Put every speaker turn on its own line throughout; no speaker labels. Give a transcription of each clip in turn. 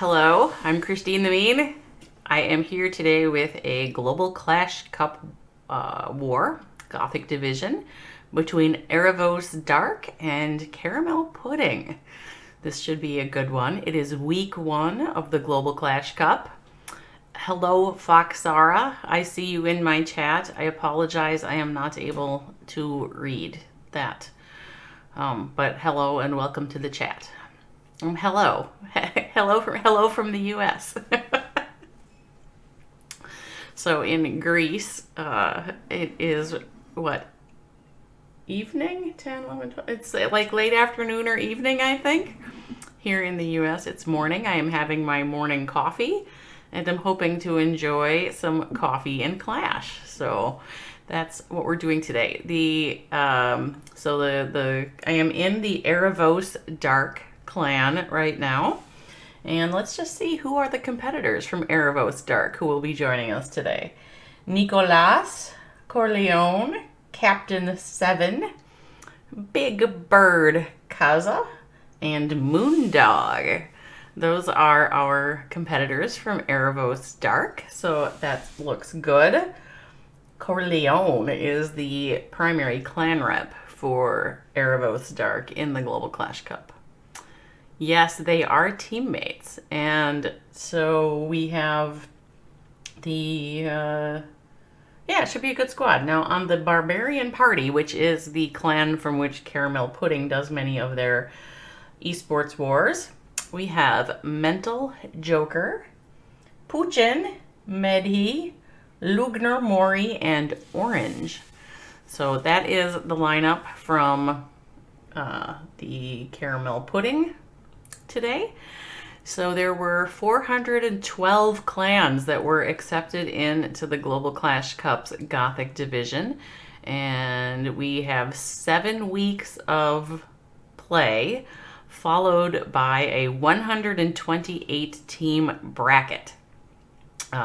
Hello, I'm Christine the Mean. I am here today with a Global Clash Cup War Gothic Division between Erevos Dark and CaramelPudding. This should be a good one. It is week 1 of the Global Clash Cup. Hello, Foxara. I see you in my chat. I apologize. I am not able to read that. But hello and welcome to the chat. Hello. hello from the US. So in Greece, it is what? Evening? 10, 11, 12? It's like late afternoon or evening, I think. Here in the US, it's morning. I am having my morning coffee, and I'm hoping to enjoy some coffee and Clash. So that's what we're doing today. I am in the Erevos Dark clan right now, and let's just see who are the competitors from Erevos Dark who will be joining us today. Nicolas, Corleone, Captain 7, Big Bird Kaza, and Moondog. Those are our competitors from Erevos Dark, so that looks good. Corleone is the primary clan rep for Erevos Dark in the Global Clash Cup. Yes, they are teammates, and so we have the it should be a good squad. Now on the Barbarian Party, which is the clan from which CaramelPudding does many of their esports wars, we have Mental Joker, Puchin, Medhi, Lugner Mori, and Orange. So that is the lineup from the CaramelPudding today. So there were 412 clans that were accepted into the Global Clash Cup's Gothic division, and we have 7 weeks of play followed by a 128 team bracket,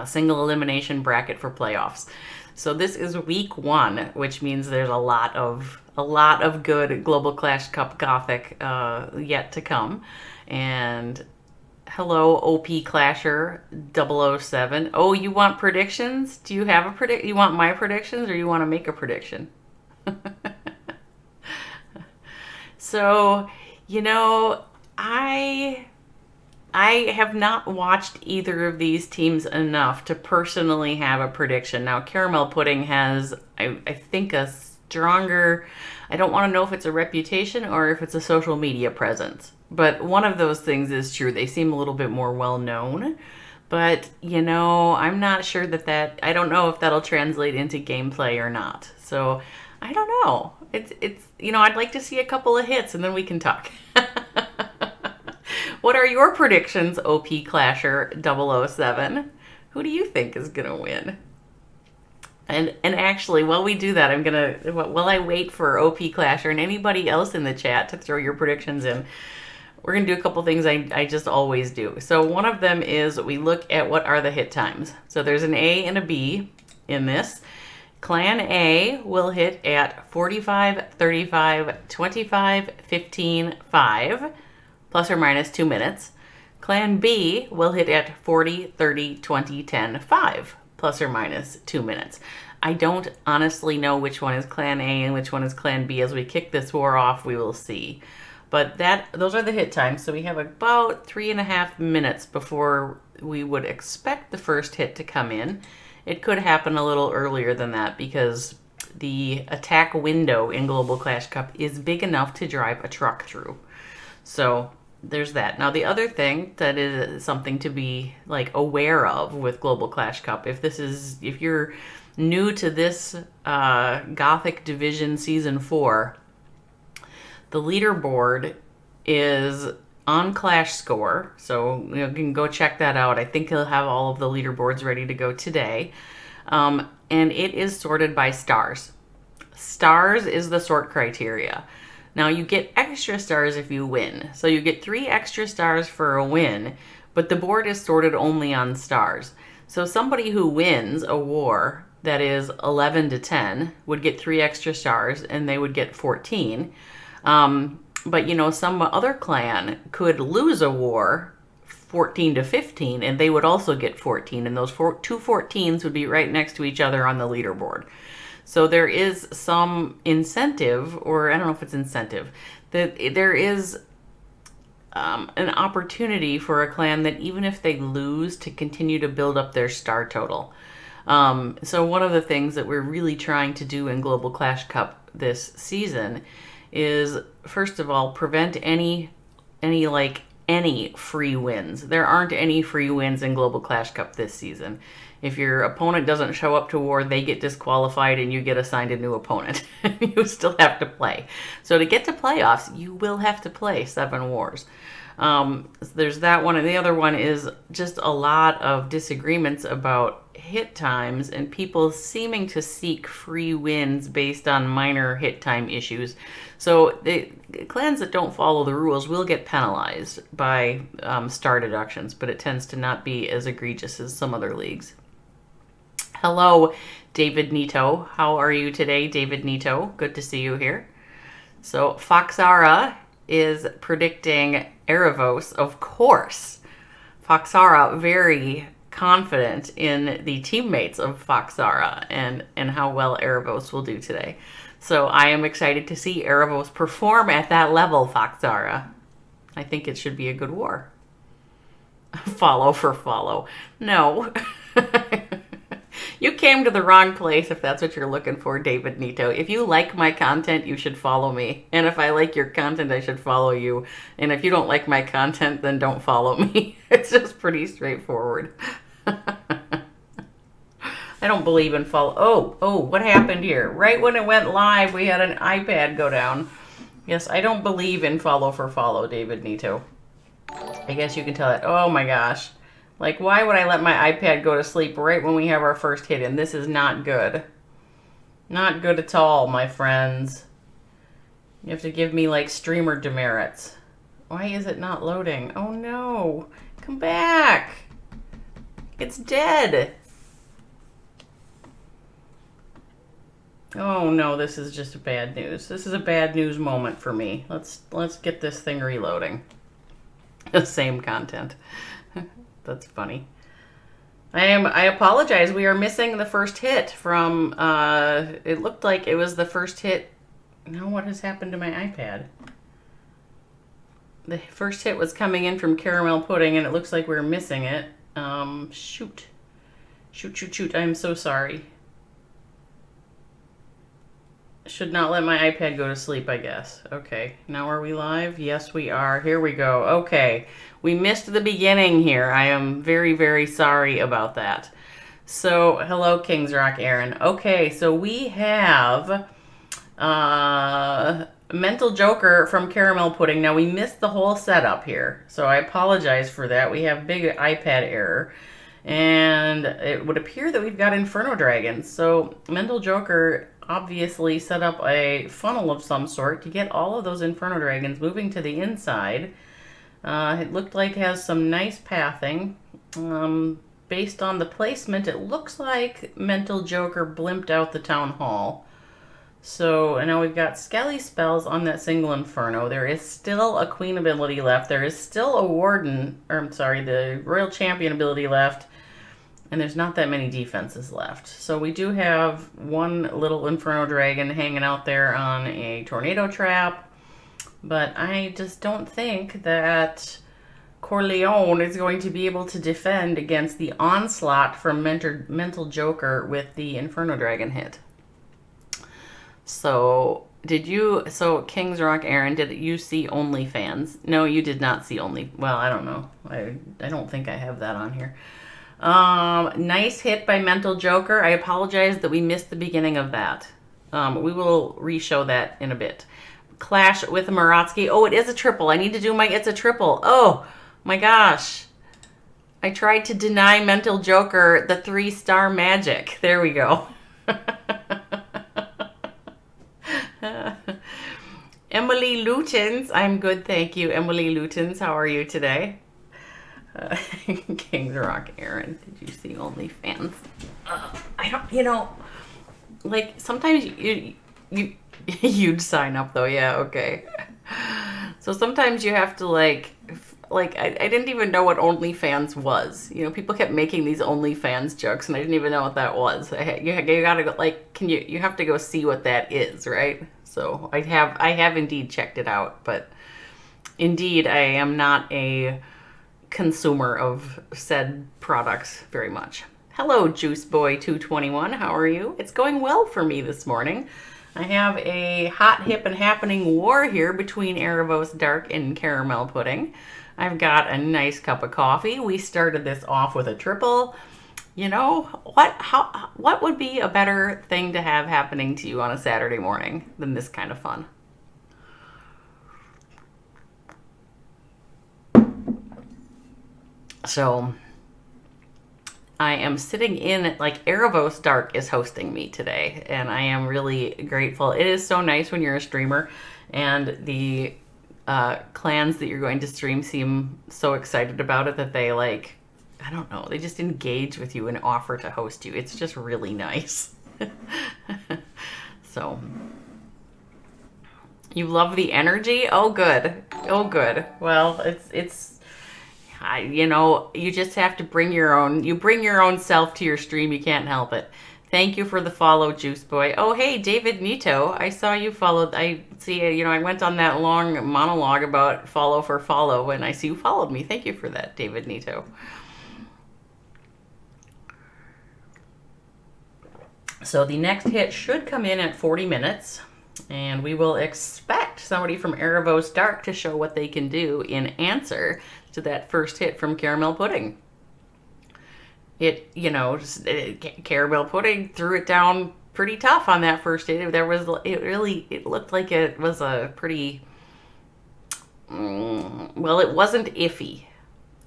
single elimination bracket for playoffs. So this is week 1, which means there's a lot of good Global Clash Cup Gothic yet to come. And hello, OP Clasher 007. Oh, you want predictions? Do you have a predict? You want my predictions, or you want to make a prediction? So, I have not watched either of these teams enough to personally have a prediction. Now, CaramelPudding has, I think, a stronger, I don't want to know if it's a reputation or if it's a social media presence. But one of those things is true. They seem a little bit more well-known. But, I'm not sure that I don't know if that'll translate into gameplay or not. So, I don't know. It's I'd like to see a couple of hits and then we can talk. What are your predictions, OP Clasher 007? Who do you think is going to win? And actually, while we do that, while I wait for OP Clasher and anybody else in the chat to throw your predictions in, we're going to do a couple things I just always do. So one of them is we look at what are the hit times. So there's an A and a B in this. Clan A will hit at 45, 35, 25, 15, 5, plus or minus 2 minutes. Clan B will hit at 40, 30, 20, 10, 5, plus or minus 2 minutes. I don't honestly know which one is Clan A and which one is Clan B. As we kick this war off, we will see. But those are the hit times. So we have about 3.5 minutes before we would expect the first hit to come in. It could happen a little earlier than that because the attack window in Global Clash Cup is big enough to drive a truck through. So there's that. Now the other thing that is something to be aware of with Global Clash Cup, if you're new to this Gothic Division Season 4, the leaderboard is on Clash Score, so you can go check that out. I think he'll have all of the leaderboards ready to go today. And it is sorted by stars. Stars is the sort criteria. Now you get extra stars if you win. So you get 3 extra stars for a win, but the board is sorted only on stars. So somebody who wins a war that is 11 to 10 would get 3 extra stars and they would get 14. But some other clan could lose a war 14 to 15, and they would also get 14, and those two 14s would be right next to each other on the leaderboard. So there is some incentive, or I don't know if it's incentive, that there is an opportunity for a clan that even if they lose, to continue to build up their star total. So one of the things that we're really trying to do in Global Clash Cup this season is, first of all, prevent any free wins. There aren't any free wins in Global Clash Cup this season. If your opponent doesn't show up to war, they get disqualified and you get assigned a new opponent. You still have to play. So to get to playoffs, you will have to play 7 wars. There's that one, and the other one is just a lot of disagreements about hit times and people seeming to seek free wins based on minor hit time issues. So the clans that don't follow the rules will get penalized by star deductions, but it tends to not be as egregious as some other leagues. Hello, David Nito. How are you today, David Nito? Good to see you here. So Foxara is predicting Erevos, of course. Foxara, very confident in the teammates of Foxara and how well Erevos will do today. So I am excited to see Erevos perform at that level, Foxara. I think it should be a good war. Follow for follow. No. You came to the wrong place if that's what you're looking for, David Nito. If you like my content, you should follow me. And if I like your content, I should follow you. And if you don't like my content, then don't follow me. It's just pretty straightforward. I don't believe in follow. Oh, what happened here? Right when it went live, we had an iPad go down. Yes, I don't believe in follow for follow, David Nito. I guess you can tell that. Oh my gosh. Like, why would I let my iPad go to sleep right when we have our first hit? And this is not good. Not good at all, my friends. You have to give me, like, streamer demerits. Why is it not loading? Oh, no. Come back. It's dead. Oh, no, this is just bad news. This is a bad news moment for me. Let's get this thing reloading. The same content. That's funny. I apologize. We are missing the first hit from, it looked like it was the first hit. Now what has happened to my iPad? The first hit was coming in from CaramelPudding, and it looks like we're missing it. Shoot. Shoot. I am so sorry. Should not let my iPad go to sleep, I guess. Okay, now are we live? Yes, we are. Here we go. Okay, we missed the beginning here. I am very, very sorry about that. So, hello, Kings Rock Aaron. Okay, so we have Mental Joker from CaramelPudding. Now, we missed the whole setup here, so I apologize for that. We have big iPad error. And it would appear that we've got Inferno Dragons. So, Mental Joker obviously set up a funnel of some sort to get all of those Inferno Dragons moving to the inside. It looked like it has some nice pathing. Based on the placement, it looks like Mental Joker blimped out the Town Hall. So, and now we've got Skelly spells on that single Inferno. There is still a Queen ability left. There is still a Warden, or I'm sorry, the Royal Champion ability left. And there's not that many defenses left. So we do have one little Inferno Dragon hanging out there on a Tornado Trap. But I just don't think that Corleone is going to be able to defend against the onslaught from Mental Joker with the Inferno Dragon hit. So, Kings Rock Aaron, did you see OnlyFans? No, you did not see well, I don't know. I don't think I have that on here. Nice hit by Mental Joker. I apologize that we missed the beginning of that. We will re-show that in a bit. Clash with Maratsky. Oh, it is a triple. I need to do it's a triple. Oh, my gosh. I tried to deny Mental Joker the 3-star magic. There we go. Emily Lutens. I'm good, thank you. Emily Lutens, how are you today? Kings Rock Aaron, did you see OnlyFans? I don't, like, sometimes you'd sign up though, yeah, okay. So sometimes you have to, like, like I didn't even know what OnlyFans was. You know, people kept making these OnlyFans jokes, and I didn't even know what that was. You gotta go, like, you have to go see what that is, right? So I have indeed checked it out, but indeed I am not a consumer of said products very much. Hello, Juice Boy 221. How are you? It's going well for me this morning. I have a hot, hip, and happening war here between Erevos Dark and CaramelPudding. I've got a nice cup of coffee. We started this off with a triple. You know, what would be a better thing to have happening to you on a Saturday morning than this kind of fun? So I am sitting in, like, Erevos Dark is hosting me today, and I am really grateful. It is so nice when you're a streamer and the clans that you're going to stream seem so excited about it that they, like, I don't know, they just engage with you and offer to host you. It's just really nice. So, you love the energy? Oh, good. Oh, good. Well, you know, you just have to bring your own self to your stream. You can't help it. Thank you for the follow, Juice Boy. Oh, hey, David Nito. I saw you followed. I see, you know, I went on that long monologue about follow for follow, and I see you followed me. Thank you for that, David Nito. So the next hit should come in at 40 minutes, and we will expect somebody from Erevos Dark to show what they can do in answer to that first hit from CaramelPudding. CaramelPudding threw it down pretty tough on that first hit. It looked like it was a pretty, well, it wasn't iffy.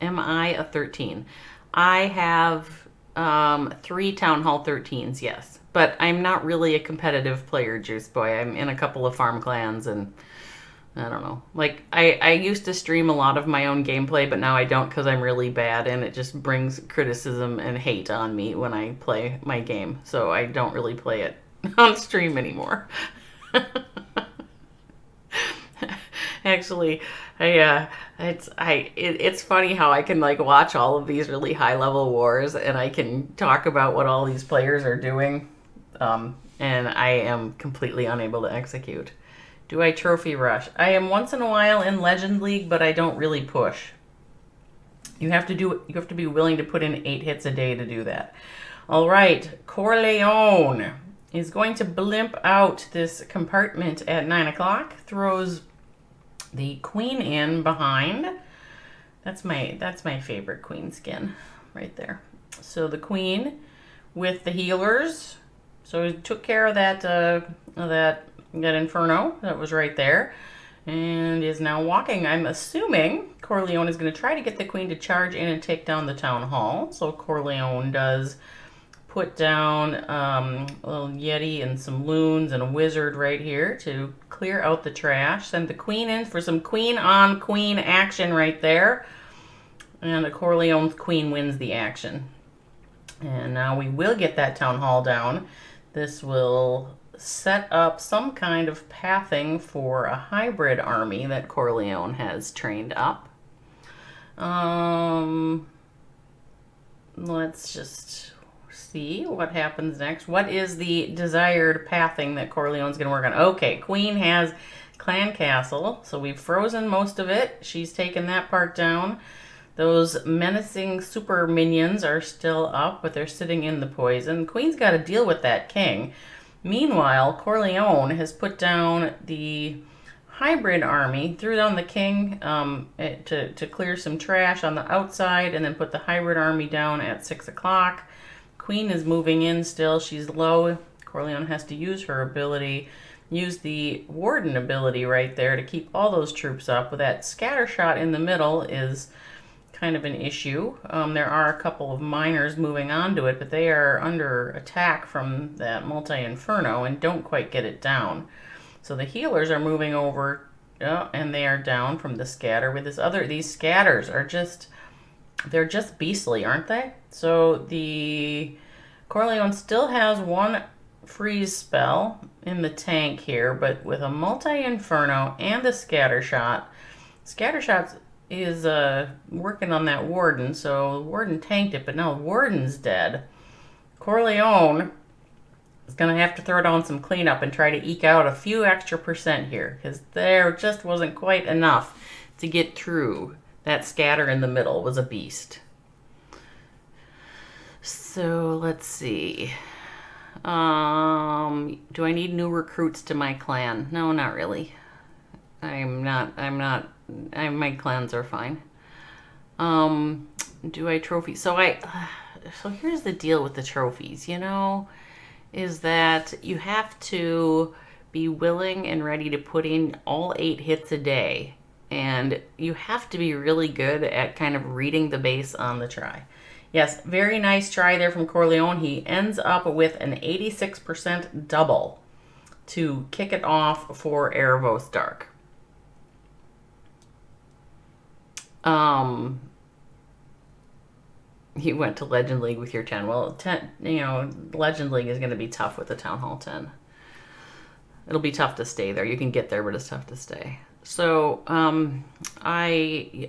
Am I a 13? I have 3 Town Hall 13s, yes. But I'm not really a competitive player, Juice Boy. I'm in a couple of farm clans, and I don't know. Like, I used to stream a lot of my own gameplay, but now I don't because I'm really bad, and it just brings criticism and hate on me when I play my game. So I don't really play it on stream anymore. Actually, it's funny how I can, like, watch all of these really high level wars, and I can talk about what all these players are doing, and I am completely unable to execute. Do I trophy rush? I am once in a while in Legend League, but I don't really push. You have to be willing to put in 8 hits a day to do that. All right, Corleone is going to blimp out this compartment at 9 o'clock. Throws the queen in behind. That's my favorite queen skin right there. So the queen with the healers. So he took care of that inferno that was right there, and is now walking. I'm assuming Corleone is going to try to get the queen to charge in and take down the town hall. So Corleone does put down a little yeti and some loons and a wizard right here to clear out the trash. Send the queen in for some queen on queen action right there, and the Corleone's queen wins the action. And now we will get that town hall down. This will set up some kind of pathing for a hybrid army that Corleone has trained up. Let's just see what happens next. What is the desired pathing that Corleone's going to work on? Okay, Queen has Clan Castle, so we've frozen most of it. She's taken that part down. Those menacing super minions are still up, but they're sitting in the poison. Queen's got to deal with that king. Meanwhile, Corleone has put down the hybrid army, threw down the king to clear some trash on the outside, and then put the hybrid army down at 6 o'clock. Queen is moving in still. She's low. Corleone has to use her ability, use the warden ability right there to keep all those troops up. With that scatter shot in the middle is kind of an issue. There are a couple of miners moving onto it, but they are under attack from that multi-inferno and don't quite get it down. So the healers are moving over, and they are down from the scatter. With these scatters are they're just beastly, aren't they? So the Corleone still has one freeze spell in the tank here, but with a multi-inferno and the scatter shot, is working on that warden. So the warden tanked it, but now the warden's dead. Corleone is going to have to throw down some cleanup and try to eke out a few extra percent here, because there just wasn't quite enough to get through. That scatter in the middle was a beast. So let's see. Do I need new recruits to my clan? No, not really. My clans are fine. Do I trophy? So here's the deal with the trophies, is that you have to be willing and ready to put in all 8 hits a day. And you have to be really good at kind of reading the base on the try. Yes, very nice try there from Corleone. He ends up with an 86% double to kick it off for Erevos Dark. You went to Legend League with your 10. Well, 10, Legend League is going to be tough with the Town Hall 10. It'll be tough to stay there. You can get there, but it's tough to stay. So, my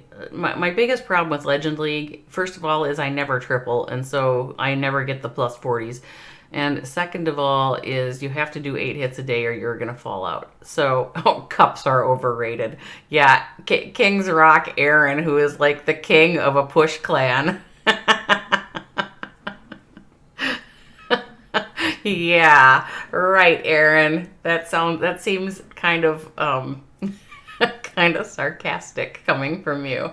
biggest problem with Legend League, first of all, is I never triple, and so I never get the plus 40s. And second of all is you have to do 8 hits a day or you're going to fall out. So, cups are overrated. Yeah, King's Rock Aaron, who is like the king of a push clan. Yeah, right, Aaron. That seems kind of kind of sarcastic coming from you.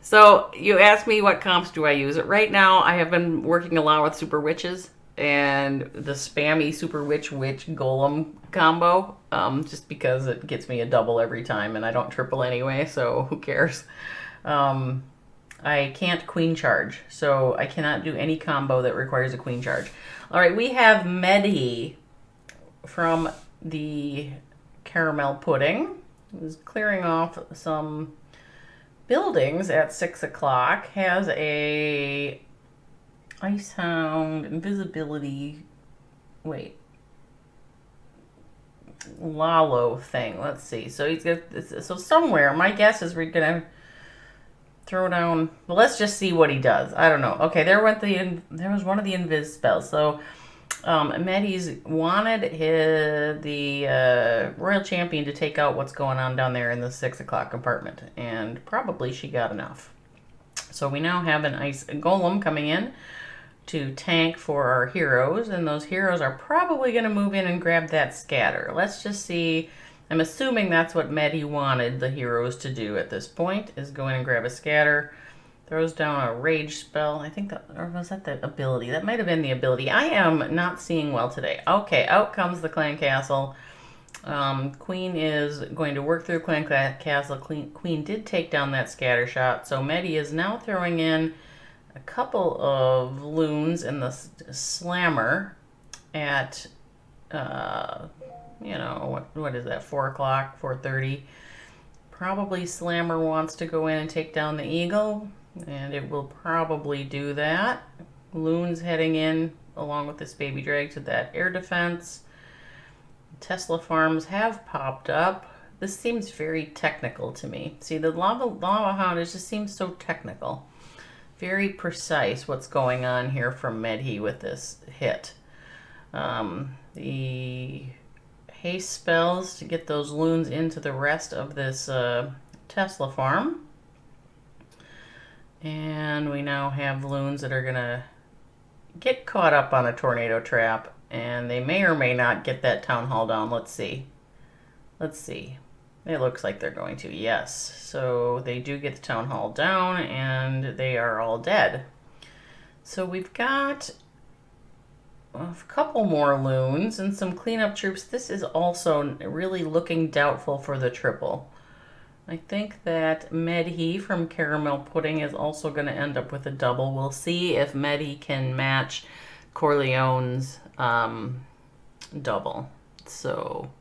So you asked me what comps do I use. Right now I have been working a lot with Super Witches and the spammy Super Witch Golem combo, just because it gets me a double every time and I don't triple anyway, so who cares. I can't queen charge, so I cannot do any combo that requires a queen charge. All right, we have Medhi from the CaramelPudding. Who's clearing off some buildings at 6 o'clock. Has a ice hound invisibility. Wait. Lalo thing. Let's see. So he's got so somewhere. My guess is we're gonna throw down. Well, let's just see what he does. I don't know. Okay, there was one of the invis spells. So Medhi's wanted the Royal Champion to take out what's going on down there in the 6 o'clock compartment, and probably she got enough. So we now have an ice golem coming in to tank for our heroes, and those heroes are probably going to move in and grab that scatter. Let's just see. I'm assuming that's what Medhi wanted the heroes to do at this point, is go in and grab a scatter. Throws down a rage spell. I think that, or was that the ability? That might have been the ability. I am not seeing well today. Okay, out comes the clan castle. Queen is going to work through clan castle. Queen did take down that scatter shot. So Medhi is now throwing in a couple of loons in the slammer at, what is that, 4 o'clock, 4:30. Probably Slammer wants to go in and take down the eagle, and it will probably do that. Loon's heading in along with this baby drag to that air defense. Tesla farms have popped up. This seems very technical to me. See, the lava hound, it just seems so technical. Very precise what's going on here from Medhi with this hit. The haste spells to get those loons into the rest of this Tesla farm. And we now have loons that are going to get caught up on a tornado trap, and they may or may not get that town hall down. Let's see. Let's see. It looks like they're going to, yes. So they do get the town hall down, and they are all dead. So we've got a couple more loons and some cleanup troops. This is also really looking doubtful for the triple. I think that Medhi from CaramelPudding is also going to end up with a double. We'll see if Medhi can match Corleone's double. So,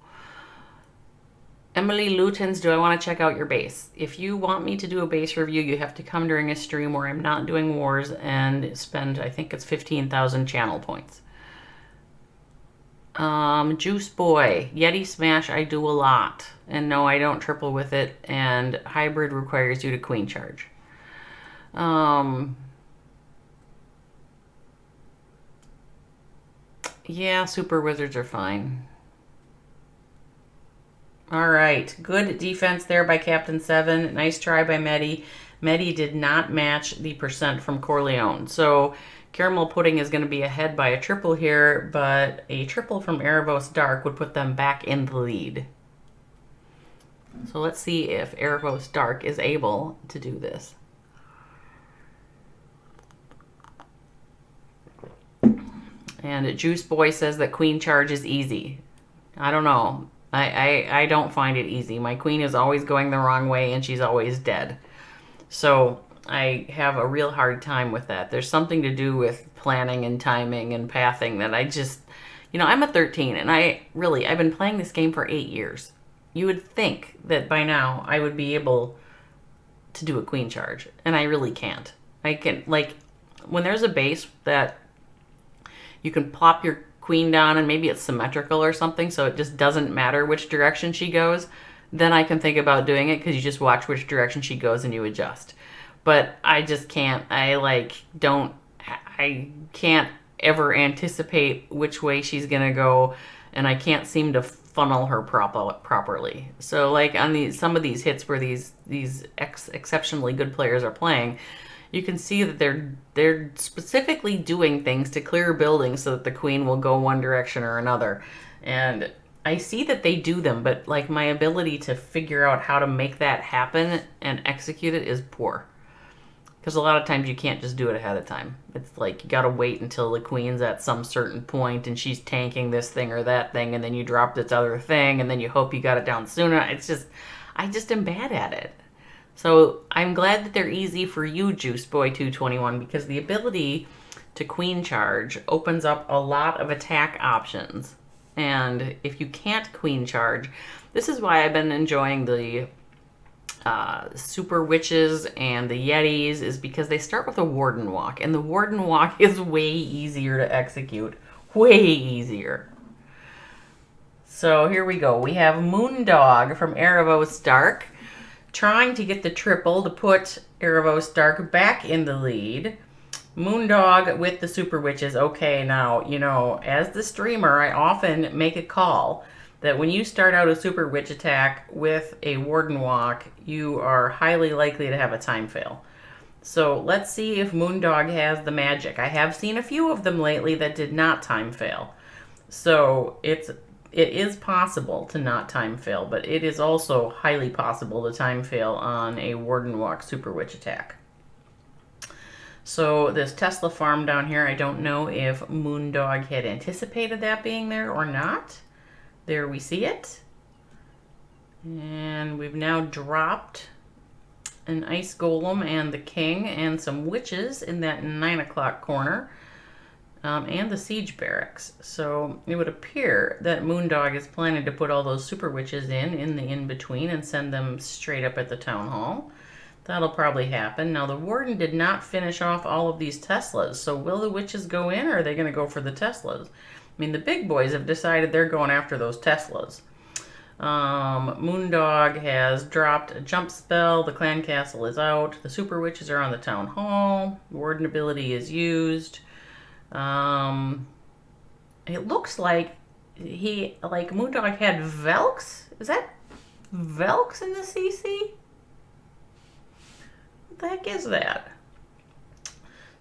Emily Lutens, do I want to check out your base? If you want me to do a base review, you have to come during a stream where I'm not doing wars and spend, I think it's 15,000 channel points. Juice Boy, Yeti Smash I do a lot. And no, I don't triple with it. And Hybrid requires you to queen charge. Yeah, Super Wizards are fine. All right, good defense there by Captain 7. Nice try by Medi. Medi did not match the percent from Corleone. So CaramelPudding is going to be ahead by a triple here, but a triple from Erevos Dark would put them back in the lead. So let's see if Erevos Dark is able to do this. And Juice Boy says that queen charge is easy. I don't know. I don't find it easy. My queen is always going the wrong way and she's always dead. So I have a real hard time with that. There's something to do with planning and timing and pathing that I just, I'm a 13 and I've been playing this game for 8 years. You would think that by now I would be able to do a queen charge, and I really can't. I can, when there's a base that you can plop your queen down and maybe it's symmetrical or something, so it just doesn't matter which direction she goes, then I can think about doing it because you just watch which direction she goes and you adjust. But I just can't. I can't ever anticipate which way she's going to go, and I can't seem to funnel her properly. So on some of these hits where these exceptionally good players are playing, you can see that they're specifically doing things to clear buildings so that the queen will go one direction or another. And I see that they do them, but my ability to figure out how to make that happen and execute it is poor. Because a lot of times you can't just do it ahead of time. It's you got to wait until the queen's at some certain point and she's tanking this thing or that thing, and then you drop this other thing, and then you hope you got it down sooner. I just am bad at it. So I'm glad that they're easy for you, Juice Boy 221, because the ability to queen charge opens up a lot of attack options. And if you can't queen charge, this is why I've been enjoying the Super Witches and the Yetis, is because they start with a Warden Walk, and the Warden Walk is way easier to execute. Way easier. So here we go. We have Moondog from Erevos Dark trying to get the triple to put Erevos Dark back in the lead. Moondog with the Super Witches. Okay, now, as the streamer, I often make a call that when you start out a Super Witch attack with a Warden Walk, you are highly likely to have a time fail. So let's see if Moondog has the magic. I have seen a few of them lately that did not time fail. So it is possible to not time fail, but it is also highly possible to time fail on a Warden Walk Super Witch attack. So this Tesla farm down here, I don't know if Moondog had anticipated that being there or not. There we see it. And we've now dropped an Ice Golem and the King and some Witches in that 9 o'clock corner. And the Siege Barracks. So it would appear that Moondog is planning to put all those Super Witches in the in-between and send them straight up at the Town Hall. That'll probably happen. Now the Warden did not finish off all of these Teslas, so will the Witches go in, or are they going to go for the Teslas? I mean, the big boys have decided they're going after those Teslas. Moondog has dropped a jump spell. The Clan Castle is out. The Super Witches are on the Town Hall. Warden ability is used. It looks like Moondog had Velks. Is that Velks in the CC? What the heck is that?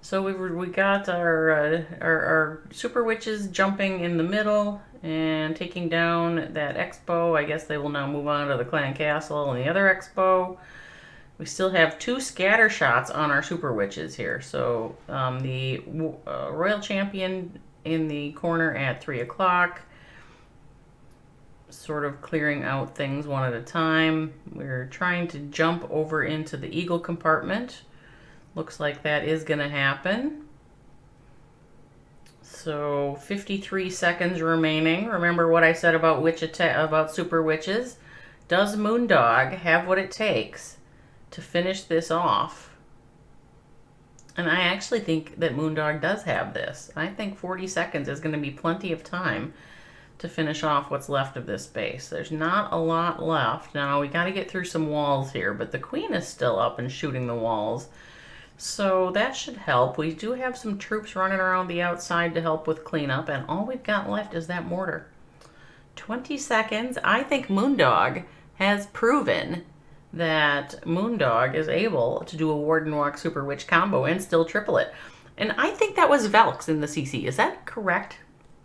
So we got our Super Witches jumping in the middle and taking down that Expo. I guess they will now move on to the Clan Castle and the other Expo. We still have 2 scatter shots on our Super Witches here. So the Royal Champion in the corner at 3 o'clock. Sort of clearing out things one at a time. We're trying to jump over into the Eagle compartment. Looks like that is going to happen. So 53 seconds remaining. Remember what I said about about Super Witches. Does Moondog have what it takes to finish this off? And I actually think that Moondog does have this. I think 40 seconds is going to be plenty of time to finish off what's left of this base. There's not a lot left. Now, we got to get through some walls here, but the queen is still up and shooting the walls. So that should help. We do have some troops running around the outside to help with cleanup, and all we've got left is that mortar. 20 seconds. I think Moondog has proven that Moondog is able to do a Warden Walk Super Witch combo and still triple it. And I think that was Velks in the CC. Is that correct?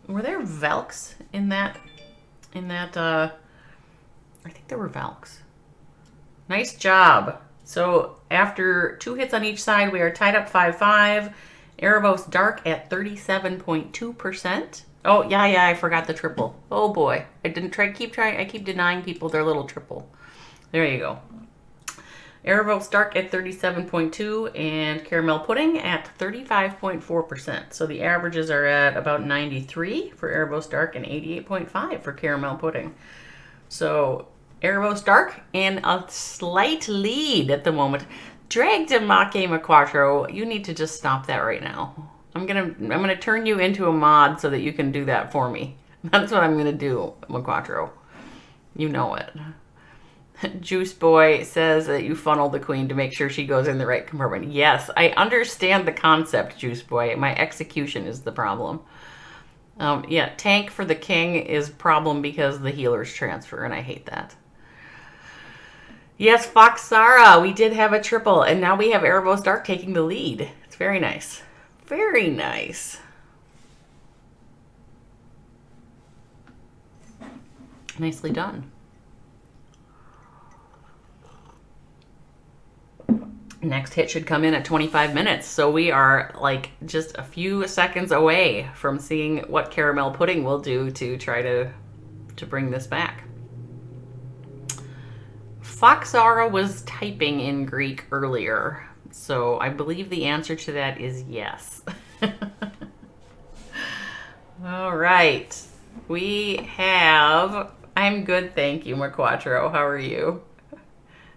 Were there Velks in that, I think there were Velks. Nice job. So after 2 hits on each side, we are tied up 5-5. Erevos Dark at 37.2%. Oh, yeah, I forgot the triple. Oh boy. I keep denying people their little triple. There you go. Erevos Dark at 37.2 and CaramelPudding at 35.4%. So the averages are at about 93 for Erevos Dark and 88.5 for CaramelPudding. So Erevos Dark in a slight lead at the moment. Drag to Make Maquattro, you need to just stop that right now. I'm gonna turn you into a mod so that you can do that for me. That's what I'm gonna do, Maquattro. You know it. Juice Boy says that you funnel the queen to make sure she goes in the right compartment. Yes, I understand the concept, Juice Boy. My execution is the problem. Yeah, tank for the king is problem because the healers transfer, and I hate that. Yes, Foxara, we did have a triple, and now we have Erevos Dark taking the lead. It's very nice. Very nice. Nicely done. Next hit should come in at 25 minutes, so we are like just a few seconds away from seeing what CaramelPudding will do to try to bring this back. Foxara was typing in Greek earlier, so I believe the answer to that is yes. All right, we have, I'm good, thank you, Maquattro. How are you?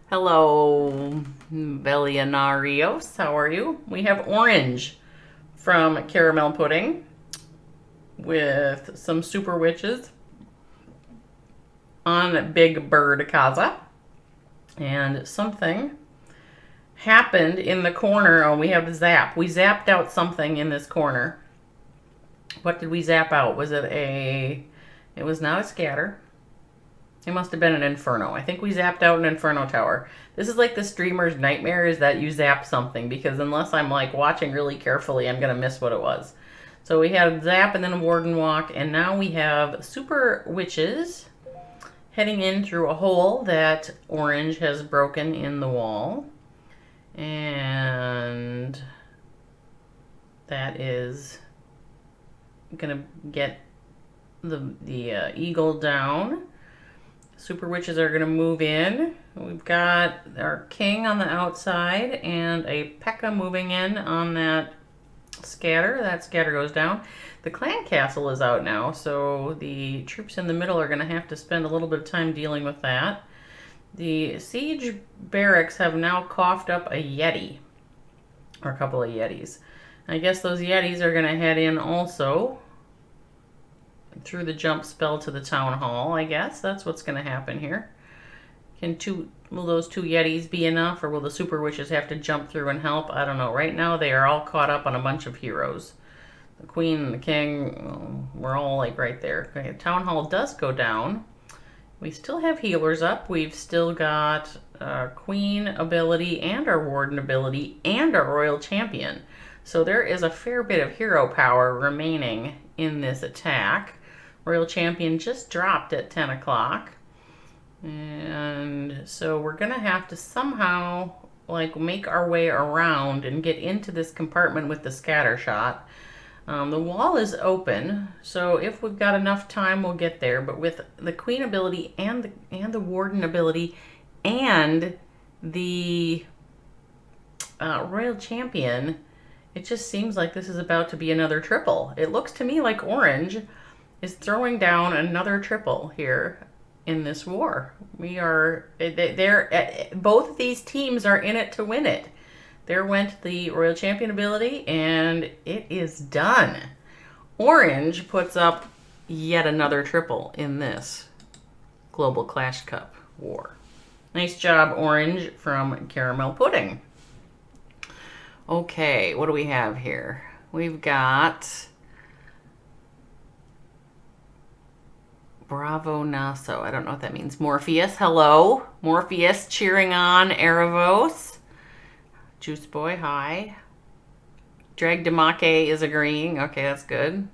Hello, Belianarios. How are you? We have orange from CaramelPudding with some super witches on Big Bird Kaza. And something happened in the corner. Oh, we have zap. We zapped out something in this corner. What did we zap out? Was it a... It was not a scatter. It must have been an Inferno. I think we zapped out an Inferno tower. This is like the streamer's nightmare, is that you zap something, because unless I'm like watching really carefully, I'm going to miss what it was. So we had zap and then a Warden Walk, and now we have super witches heading in through a hole that orange has broken in the wall. And that is going to get the eagle down. Super witches are going to move in. We've got our king on the outside and a P.E.K.K.A moving in on that scatter. That scatter goes down. The clan castle is out now, so the troops in the middle are going to have to spend a little bit of time dealing with that. The siege barracks have now coughed up a Yeti, or a couple of Yetis. I guess those Yetis are going to head in also through the jump spell to the town hall. I guess that's what's going to happen here. Will those 2 Yetis be enough, or will the super witches have to jump through and help? I don't know. Right now they are all caught up on a bunch of heroes. The queen and the king, we're all like right there. Okay, town hall does go down. We still have healers up. We've still got our queen ability and our warden ability and our royal champion. So there is a fair bit of hero power remaining in this attack. Royal champion just dropped at 10 o'clock. And so we're going to have to somehow like make our way around and get into this compartment with the scatter shot. The wall is open, so if we've got enough time, we'll get there. But with the queen ability and the warden ability and the royal champion, it just seems like this is about to be another triple. It looks to me like orange is throwing down another triple here in this war. Both of these teams are in it to win it. There went the royal champion ability, and it is done. Orange puts up yet another triple in this Global Clash Cup war. Nice job, Orange, from CaramelPudding. Okay, what do we have here? We've got Bravo Naso. I don't know what that means. Morpheus, hello. Morpheus cheering on Erevos. Juice Boy, hi. Drag Demake is agreeing. Okay, that's good.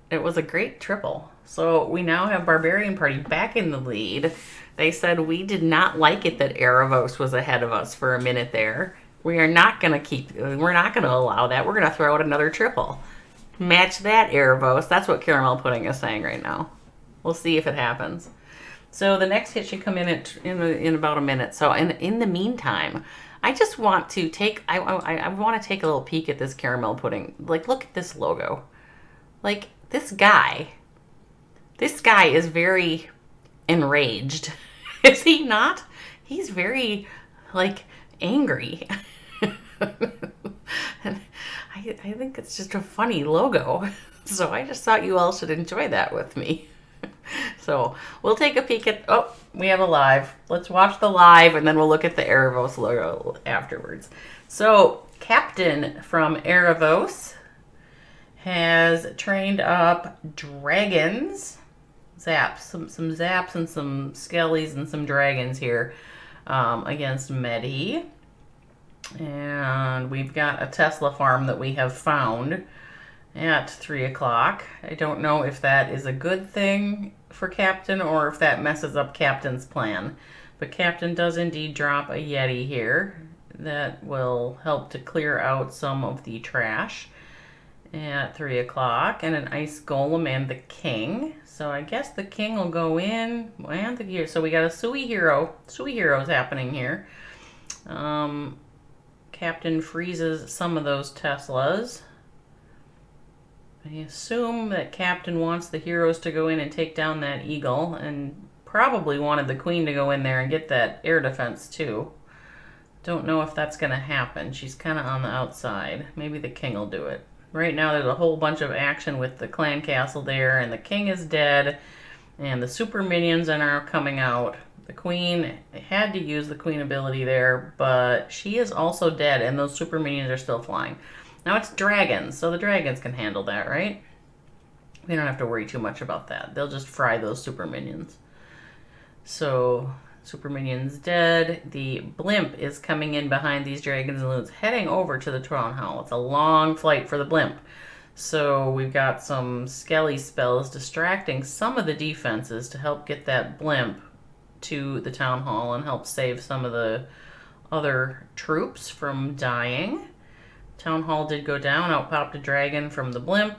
It was a great triple. So we now have Barbarian Party back in the lead. They said we did not like it that Erevos was ahead of us for a minute there. We're not going to allow that. We're going to throw out another triple. Match that, Erevos. That's what CaramelPudding is saying right now. We'll see if it happens. So the next hit should come in about a minute. So in the meantime, I just want to take I want to take a little peek at this CaramelPudding. Like, look at this logo. Like, this guy is very enraged. Is he not? He's very, like, angry. I think it's just a funny logo. So I just thought you all should enjoy that with me. So we'll take a peek at, oh, we have a live. Let's watch the live and then we'll look at the Erevos logo afterwards. So Captain from Erevos has trained up dragons. Zaps, some zaps and some skellies and some dragons here against Medi. And we've got a Tesla farm that we have found at 3 o'clock. I don't know if that is a good thing for Captain or if that messes up Captain's plan. But Captain does indeed drop a Yeti here that will help to clear out some of the trash at 3 o'clock. And an Ice Golem and the King. So I guess the King will go in. And the hero. So we got a Sui Hero. Sui Heroes happening here. Captain freezes some of those Teslas. I assume that Captain wants the heroes to go in and take down that eagle, and probably wanted the Queen to go in there and get that air defense too. Don't know if that's going to happen. She's kind of on the outside. Maybe the King will do it. Right now there's a whole bunch of action with the clan castle there, and the King is dead, and the super minions are now coming out. The Queen had to use the Queen ability there, but she is also dead, and those super minions are still flying. Now it's dragons, so the dragons can handle that, right? We don't have to worry too much about that. They'll just fry those super minions. So, super minions dead. The blimp is coming in behind these dragons and loons, heading over to the Town Hall. It's a long flight for the blimp. So we've got some skelly spells distracting some of the defenses to help get that blimp to the Town Hall and help save some of the other troops from dying. Town Hall did go down. Out popped a dragon from the blimp.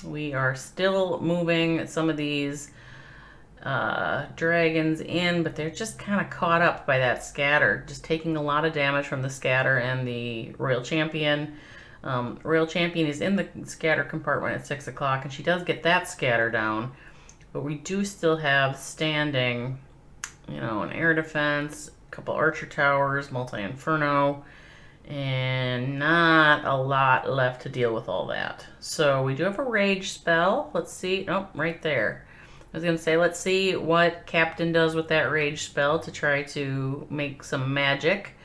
We are still moving some of these dragons in, but they're just kind of caught up by that scatter, just taking a lot of damage from the scatter and the Royal Champion. Royal Champion is in the scatter compartment at 6 o'clock, and she does get that scatter down, but we do still have standing, you know, an air defense, a couple archer towers, multi-inferno, and not a lot left to deal with all that. So we do have a rage spell. Let's see. Oh, right there. I was going to say, let's see what Captain does with that rage spell to try to make some magic.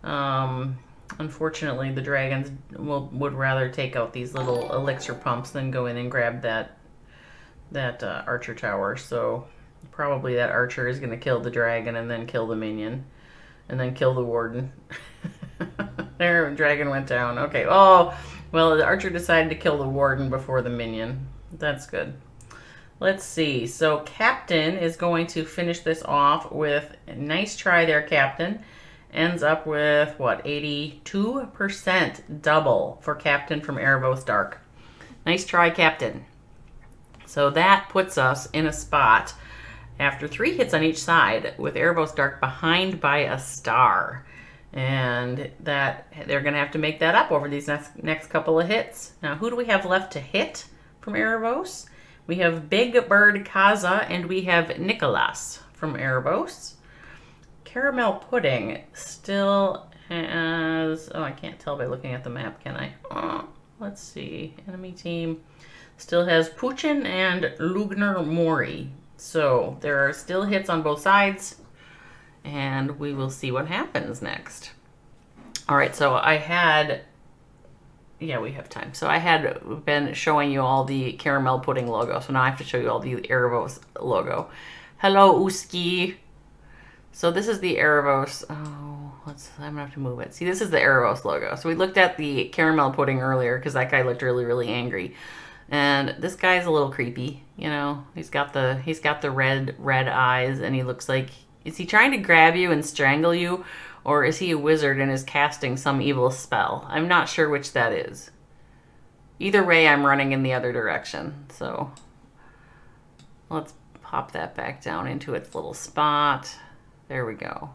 Unfortunately, the dragons would rather take out these little elixir pumps than go in and grab that archer tower. So probably that archer is going to kill the dragon and then kill the minion and then kill the warden. There, dragon went down. Okay. Oh, well, the archer decided to kill the warden before the minion. That's good. Let's see. So Captain is going to finish this off with a nice try there, Captain. Ends up with, what, 82% double for Captain from Erevos Dark. Nice try, Captain. So that puts us in a spot after 3 hits on each side with Erevos Dark behind by a star. And that they're going to have to make that up over these next couple of hits. Now, who do we have left to hit from Erevos? We have Big Bird Kaza and we have Nicholas from Erevos. CaramelPudding still has... Oh, I can't tell by looking at the map, can I? Oh, Let's see. Enemy team still has Puchin and Lugner Mori. So there are still hits on both sides, and we will see what happens next. All right, so I had, yeah, we have time. So I had been showing you all the CaramelPudding logo, so now I have to show you all the Erevos logo. Hello, Uski. So this is the Erevos. Oh, I'm gonna have to move it. See, this is the Erevos logo. So we looked at the CaramelPudding earlier because that guy looked really, really angry. And this guy's a little creepy, you know. He's got the red eyes, and he looks like, is he trying to grab you and strangle you, or is he a wizard and is casting some evil spell? I'm not sure which that is. Either way, I'm running in the other direction. So let's pop that back down into its little spot. There we go.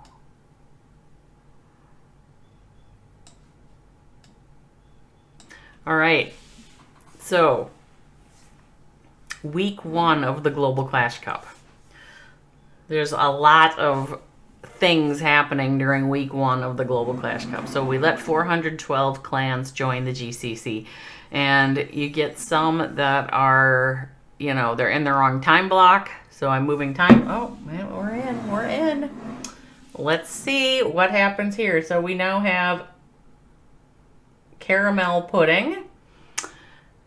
All right. So week 1 of the Global Clash Cup. There's a lot of things happening during week 1 of the Global Clash Cup. So we let 412 clans join the GCC, and you get some that are, you know, they're in the wrong time block. So I'm moving time. Oh, man, we're in. Let's see what happens here. So we now have CaramelPudding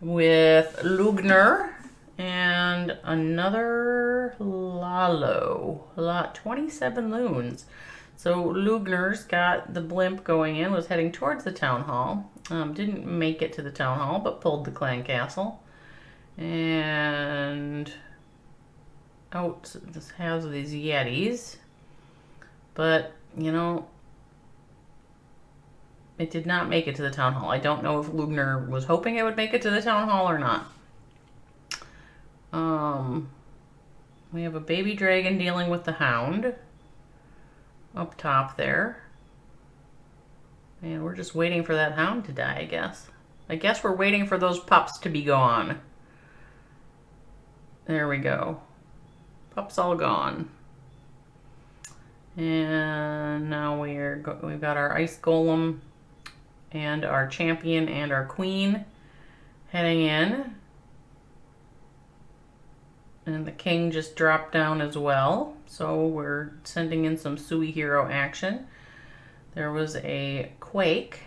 with Lugner and another Lalo. 27 loons. So Lugner's got the blimp going in, was heading towards the town hall. Didn't make it to the town hall, but pulled the clan castle. And out this has these Yetis. But, you know, it did not make it to the town hall. I don't know if Lugner was hoping it would make it to the town hall or not. We have a baby dragon dealing with the hound up top there. And we're just waiting for that hound to die, I guess. I guess we're waiting for those pups to be gone. There we go. Pups all gone. And now we've got our ice golem and our champion and our queen heading in. And the king just dropped down as well. So we're sending in some Sui Hero action. There was a quake.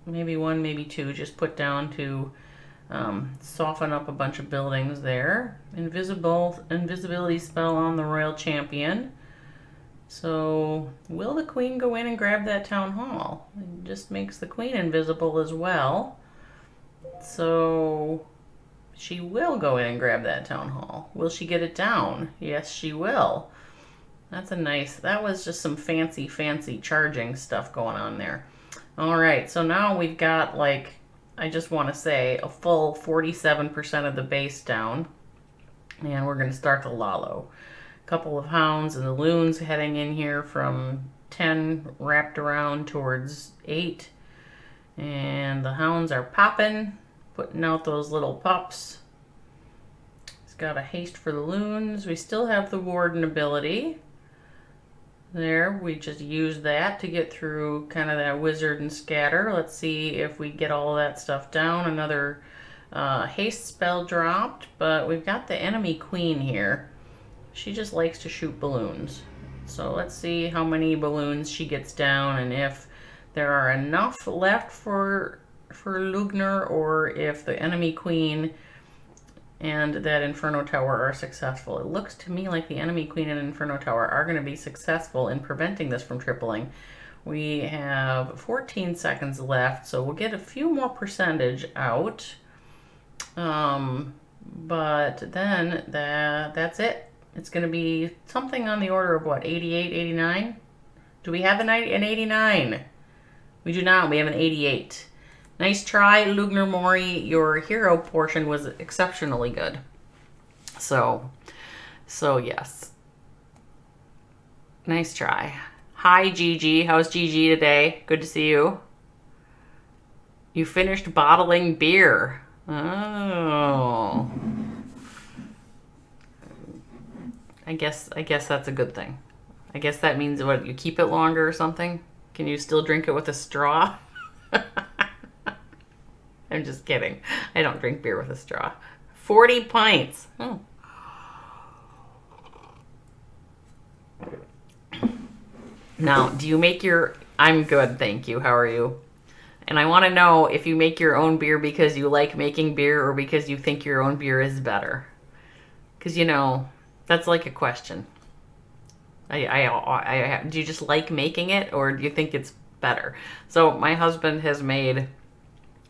Maybe 1, maybe 2, just put down to soften up a bunch of buildings there. Invisibility spell on the royal champion. So will the queen go in and grab that town hall? It just makes the queen invisible as well. So she will go in and grab that town hall. Will she get it down? Yes, she will. That's a nice, that was just some fancy charging stuff going on there. All right, so now we've got, like, I just want to say a full 47% of the base down. And we're going to start the Lalo. A couple of hounds and the loons heading in here from 10 wrapped around towards 8. And the hounds are popping, putting out those little pups. It's got a haste for the loons. We still have the warden ability. There, we just used that to get through kind of that wizard and scatter. Let's see if we get all that stuff down. Another haste spell dropped, but we've got the enemy queen here. She just likes to shoot balloons. So let's see how many balloons she gets down and if there are enough left for Lugner, or if the enemy queen and that Inferno Tower are successful. It looks to me like the enemy queen and Inferno Tower are going to be successful in preventing this from tripling. We have 14 seconds left, so we'll get a few more percentage out. But then that's it. It's going to be something on the order of what, 88, 89? Do we have an 89? We do not. We have an 88. Nice try, Lugner Mori. Your hero portion was exceptionally good. So yes. Nice try. Hi, Gigi. How's Gigi today? Good to see you. You finished bottling beer. Oh. I guess that's a good thing. I guess that means what, you keep it longer or something? Can you still drink it with a straw? I'm just kidding. I don't drink beer with a straw. 40 pints. Oh. Now, do you make your... I'm good, thank you. How are you? And I want to know if you make your own beer because you like making beer or because you think your own beer is better. Because, you know, that's like a question. Do you just like making it or do you think it's better? So my husband has made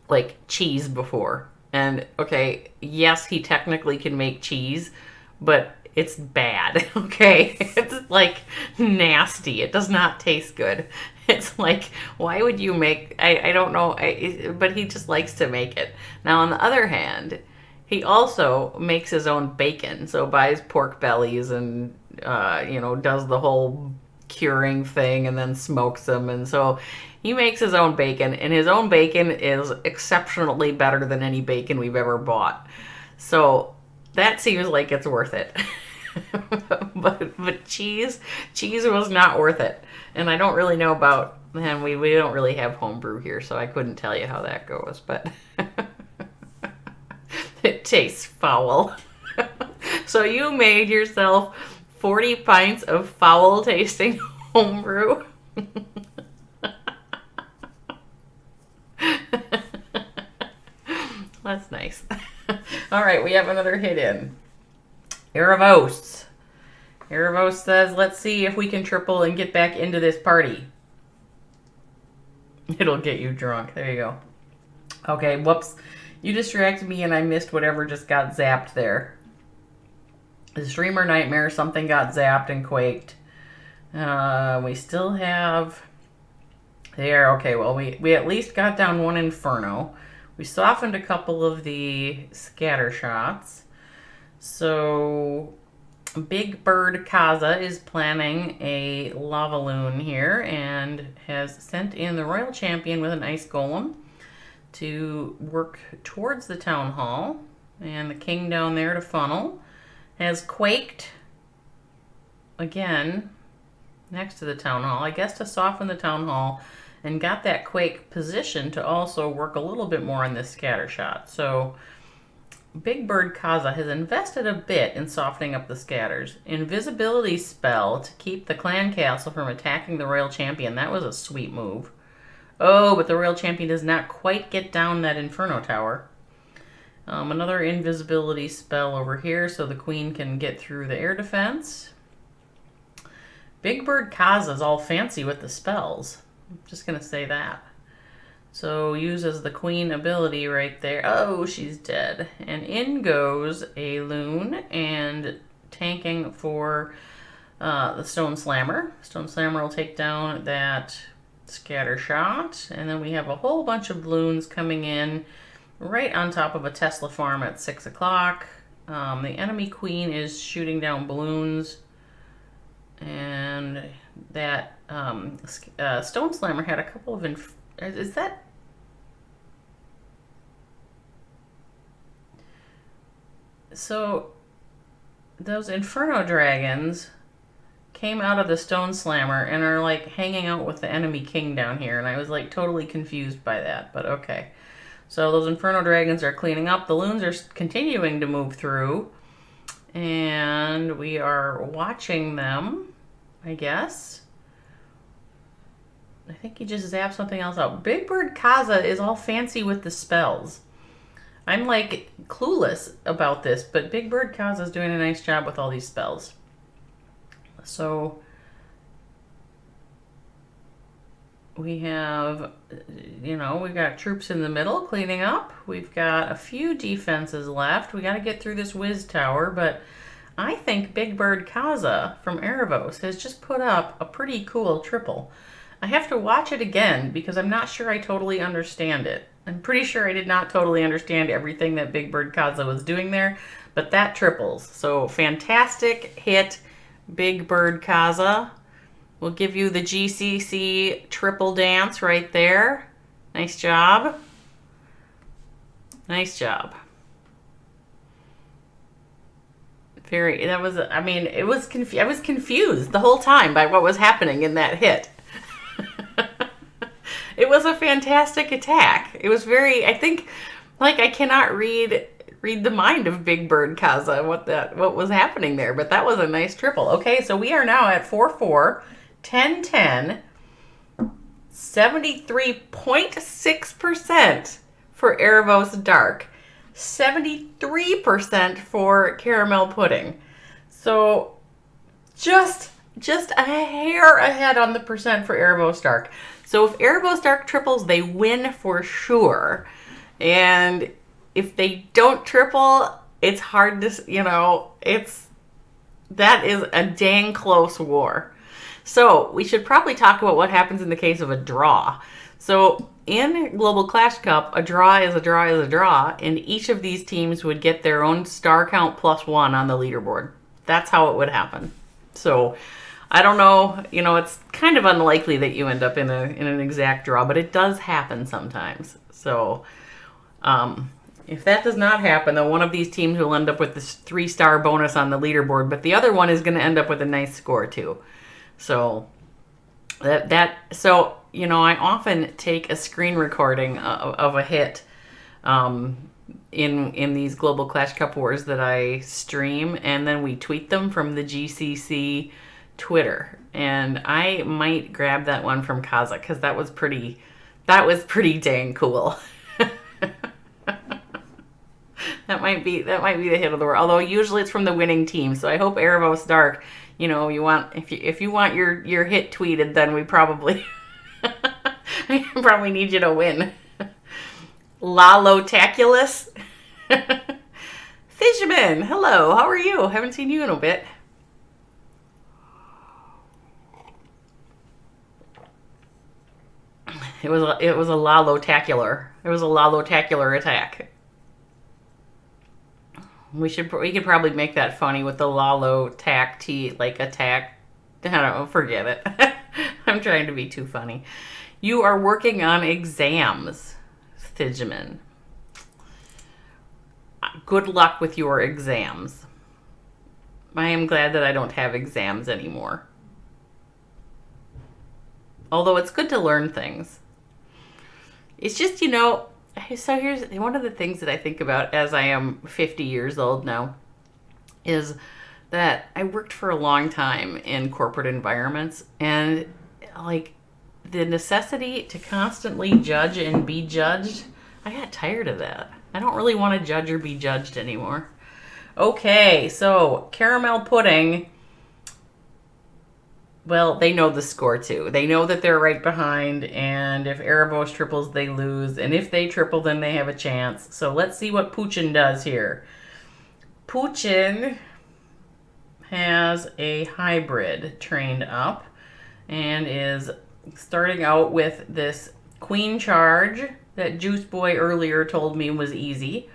like cheese before. And okay, yes, he technically can make cheese, but it's bad, okay? It's like nasty. It does not taste good. It's like, why would you make, I don't know, but he just likes to make it. Now, on the other hand, he also makes his own bacon. So buys pork bellies and, you know, does the whole curing thing and then smokes them. And so he makes his own bacon, and his own bacon is exceptionally better than any bacon we've ever bought. So that seems like it's worth it. but cheese was not worth it. And I don't really know about, and we don't really have homebrew here, so I couldn't tell you how that goes, but it tastes foul. So you made yourself 40 pints of foul tasting homebrew? That's nice. All right, we have another hit in. Erevos. Erevos says, let's see if we can triple and get back into this party. It'll get you drunk. There you go. Okay, whoops. You distracted me and I missed whatever just got zapped there. The streamer nightmare, something got zapped and quaked. We still have... There, okay, well, we at least got down one Inferno. We softened a couple of the scatter shots. So Big Bird Kaza is planning a lavaloon here and has sent in the Royal Champion with an Ice Golem to work towards the Town Hall. And the King down there to funnel has quaked again next to the Town Hall, I guess to soften the Town Hall, and got that quake position to also work a little bit more on this scatter shot. So Big Bird Kaza has invested a bit in softening up the scatters. Invisibility spell to keep the clan castle from attacking the Royal Champion. That was a sweet move. Oh, but the Royal Champion does not quite get down that Inferno Tower. Another invisibility spell over here so the Queen can get through the air defense. Big Bird Kaza is all fancy with the spells. I'm just going to say that. So uses the Queen ability right there. Oh, she's dead. And in goes a loon and tanking for the Stone Slammer. Stone Slammer will take down that scatter shot. And then we have a whole bunch of loons coming in right on top of a Tesla farm at 6 o'clock. The enemy Queen is shooting down balloons. And that Stone Slammer had a couple of... Is that... So, those Inferno Dragons came out of the Stone Slammer and are like hanging out with the enemy King down here. And I was like totally confused by that, but okay. So those Inferno Dragons are cleaning up. The loons are continuing to move through. And we are watching them, I guess. I think he just zapped something else out. Big Bird Kaza is all fancy with the spells. I'm like clueless about this, but Big Bird Kaza is doing a nice job with all these spells. So we have, you know, we've got troops in the middle cleaning up. We've got a few defenses left. We got to get through this Wiz Tower, but I think Big Bird Kaza from Erevos has just put up a pretty cool triple. I have to watch it again because I'm not sure I totally understand it. I'm pretty sure I did not totally understand everything that Big Bird Kaza was doing there, but that triples. So fantastic hit, Big Bird Kaza. We'll give you the GCC triple dance right there. Nice job. Nice job. That was, I mean, I was confused the whole time by what was happening in that hit. it was a fantastic attack. It was very, I think, like I cannot read the mind of Big Bird Kaza, what was happening there, but that was a nice triple. Okay, so we are now at 4-4, 10-10, 73.6% for Erevos Dark, 73% for CaramelPudding. So just a hair ahead on the percent for Erevos Dark. So if Erevos Dark triples, they win for sure. And if they don't triple, it's hard to, that is a dang close war. So we should probably talk about what happens in the case of a draw. So in Global Clash Cup, a draw is a draw is a draw, and each of these teams would get their own star count +1 on the leaderboard. That's how it would happen. So I don't know, it's kind of unlikely that you end up in an exact draw, but it does happen sometimes. So if that does not happen, then one of these teams will end up with this 3-star bonus on the leaderboard, but the other one is going to end up with a nice score too. So I often take a screen recording of a hit in these Global Clash Cup Wars that I stream, and then we tweet them from the GCC Twitter. And I might grab that one from Kaza because that was pretty dang cool. That might be the hit of the world. Although usually it's from the winning team. So I hope Erevos Dark, if you want your hit tweeted, then we probably I probably need you to win. Lalotaculus. Fisherman, hello. How are you? Haven't seen you in a bit. It was a lalotacular. It was a lalotacular attack. We could probably make that funny with the lalo-tac-t, like attack. I don't know, forget it. I'm trying to be too funny. You are working on exams, Thidgeman. Good luck with your exams. I am glad that I don't have exams anymore. Although it's good to learn things. It's just, so here's one of the things that I think about as I am 50 years old now is that I worked for a long time in corporate environments, and like the necessity to constantly judge and be judged, I got tired of that. I don't really want to judge or be judged anymore. Okay, so CaramelPudding, well, they know the score too. They know that they're right behind, and if Erevos triples, they lose. And if they triple, then they have a chance. So let's see what Puchin does here. Puchin has a hybrid trained up and is starting out with this queen charge that Juice Boy earlier told me was easy.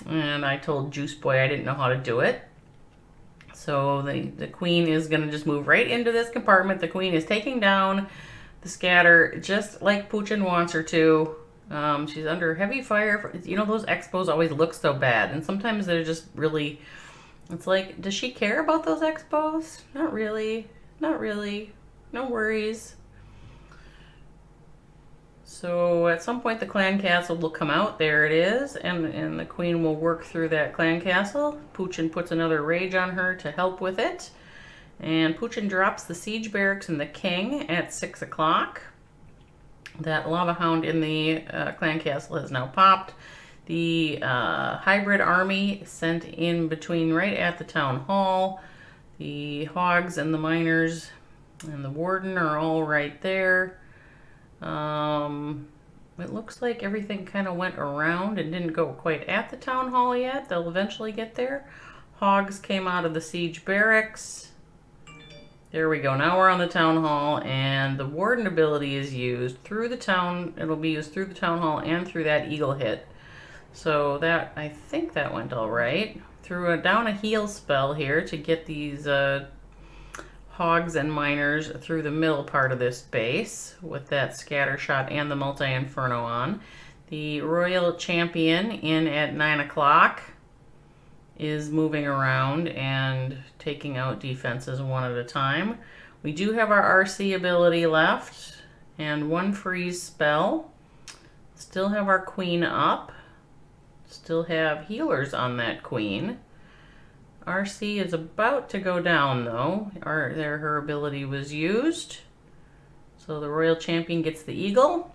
And I told Juice Boy I didn't know how to do it. So the queen is going to just move right into this compartment. The queen is taking down the scatter just like Puchin wants her to. She's under heavy fire. Those expos always look so bad. And sometimes they're just really... It's like, does she care about those expos? Not really. Not really. No worries. So at some point the clan castle will come out. There it is. And the queen will work through that clan castle. Puchin puts another rage on her to help with it. And Puchin drops the siege barracks and the king at 6 o'clock. That lava hound in the clan castle has now popped. The hybrid army sent in between right at the town hall. The hogs and the miners and the warden are all right there. It looks like everything kind of went around and didn't go quite at the town hall yet. They'll eventually get there. Hogs came out of the siege barracks. There we go. Now we're on the town hall, and the warden ability is used through the town. It'll be used through the town hall and through that eagle hit. So that, I think that went all right. Threw down a heal spell here to get these hogs and miners through the middle part of this base with that scatter shot and the multi-inferno on. The royal champion in at 9 o'clock is moving around and taking out defenses one at a time. We do have our RC ability left, and 1 freeze spell. Still have our queen up. Still have healers on that queen. RC is about to go down though. Her ability was used. So the Royal Champion gets the eagle.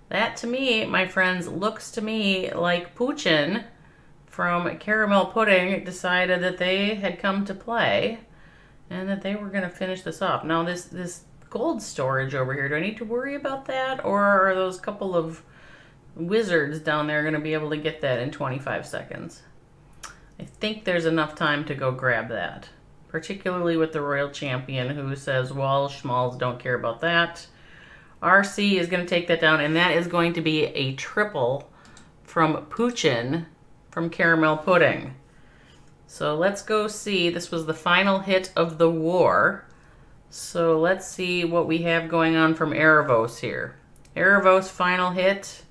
That to me, my friends, looks to me like Puchin from CaramelPudding decided that they had come to play and that they were going to finish this off. Now this gold storage over here, do I need to worry about that, or are those couple of wizards down there going to be able to get that in 25 seconds? I think there's enough time to go grab that, particularly with the Royal Champion who says, well, schmalls don't care about that. RC is going to take that down, and that is going to be a triple from Puchin from CaramelPudding. So let's go see. This was the final hit of the war. So let's see what we have going on from Erevos here. Erevos final hit.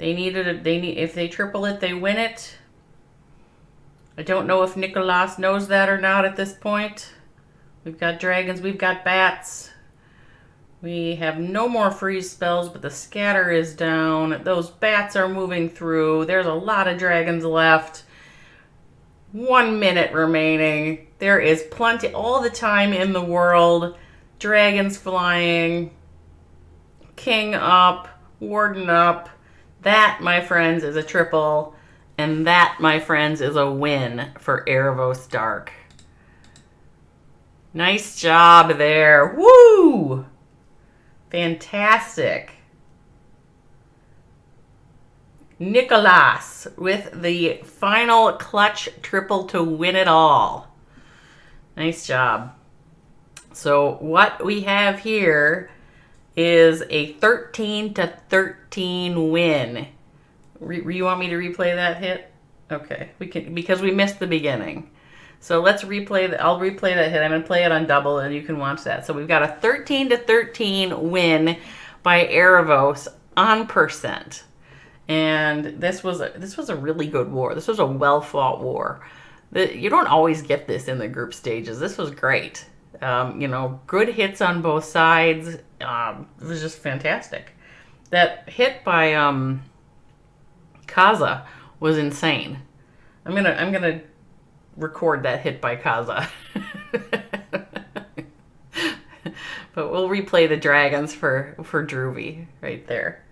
If they triple it, they win it. I don't know if Nicolas knows that or not at this point. We've got dragons, we've got bats. We have no more freeze spells, but the scatter is down. Those bats are moving through. There's a lot of dragons left. 1 minute remaining. There is plenty, all the time in the world. Dragons flying. King up. Warden up. That, my friends, is a triple. And that, my friends, is a win for Erevos Dark. Nice job there. Woo! Fantastic. Nicolas with the final clutch triple to win it all. Nice job. So what we have here is a 13-13 win. You want me to replay that hit? Okay, we can, because we missed the beginning. So let's replay I'll replay that hit. I'm going to play it on double and you can watch that. So we've got a 13-13 win by Erevos on %. And this was a really good war. This was a well-fought war. You don't always get this in the group stages. This was great. You know, good hits on both sides. It was just fantastic. That hit by Kaza was insane. I'm gonna record that hit by Kaza. But we'll replay the dragons for Droovy right there.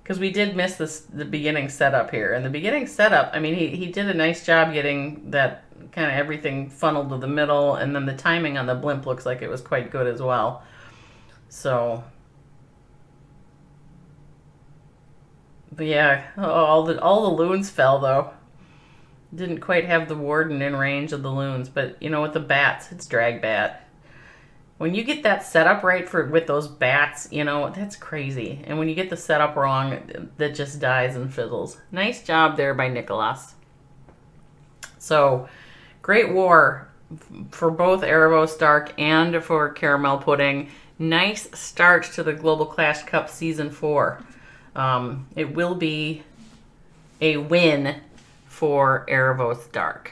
Because we did miss the beginning setup here. And the beginning setup, I mean, he did a nice job getting that kind of everything funneled to the middle. And then the timing on the blimp looks like it was quite good as well. So, but yeah, all the loons fell though. Didn't quite have the warden in range of the loons. But, you know, with the bats, it's dragbat. When you get that setup right with those bats, you know, that's crazy. And when you get the setup wrong, that just dies and fizzles. Nice job there by Nicolas. So, great war for both Erevos Dark and for CaramelPudding. Nice start to the Global Clash Cup Season 4. It will be a win for Erevos Dark.